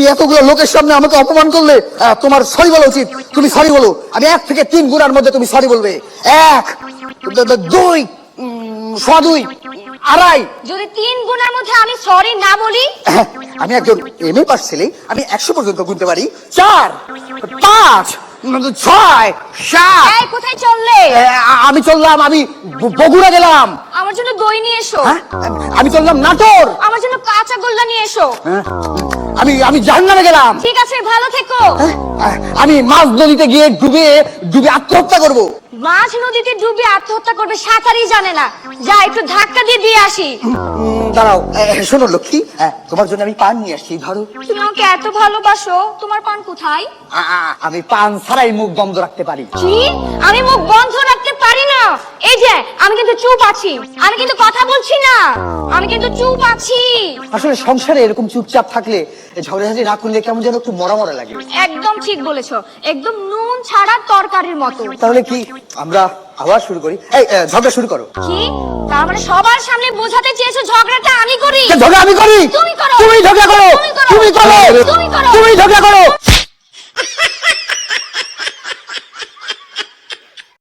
তুমি এতগুলো লোকের সামনে আমাকে অপমান করলে, তোমার সরি বলা উচিত। তুমি সরি বলো। আমি 1 থেকে 3 গুণার মধ্যে তুমি সরি বলবে। 1, 2, 2.5 যদি 3 গুণের মধ্যে আমি সরি না বলি? আমি একজন এমএ পাস ছেলে, আমি 100 পর্যন্ত গুনতে পারি। 4, 5, 6, 7। এই কোথায় চললে? আমি চললাম, আমি বগুড়া গেলাম। আমার জন্য দই নিয়ে এসো। আমি চললাম নাটোর। আমার জন্য কাঁচা গোল্লা নিয়ে এসো। আমি জাহান্নামে গেলাম। ঠিক আছে, ভালো থেকো। আমি মাছ নদীতে গিয়ে ডুবে আত্মহত্যা করব। মাছ নদীতে ডুবে আত্মহত্যা করবে, সাঁতারই জানে না। যা একটু ধাক্কা দিয়ে আসি। দাঁড়াও, শোনো লক্ষ্মী, তোমার জন্য আমি পান নিয়ে আসছি, ধরো। তুমি আমাকে এত ভালোবাসো, তোমার পান কোথায়? আমি পান ছাড়াই মুখ বন্ধ রাখতে পারি। কি? আমি মুখ বন্ধ রাখতে পারি না? এই যে আমি কিন্তু চুপ আছি, আমি কিন্তু কথা বলছি না, আমি কিন্তু চুপ আছি। আসলে সংসারে এরকম চুপচাপ থাকলে, ঝগড়াঝাটি না করলে কেমন যেন একটু মরা মরা লাগে। একদম ঠিক বলেছো, একদম নুন ছাড়া তরকারির মতো। তাহলে কি আমরা আবার শুরু করি? এই ঝগড়া শুরু করো। কি? তার মানে সবার সামনে বোঝাতে চেয়েছো ঝগড়াটা আমি করি? ঝগড়া আমি করি? তুমি করো। তুমি ঝগড়া করো। তুমি করো। তুমি করো। তুমি করো। তুমি ঝগড়া করো।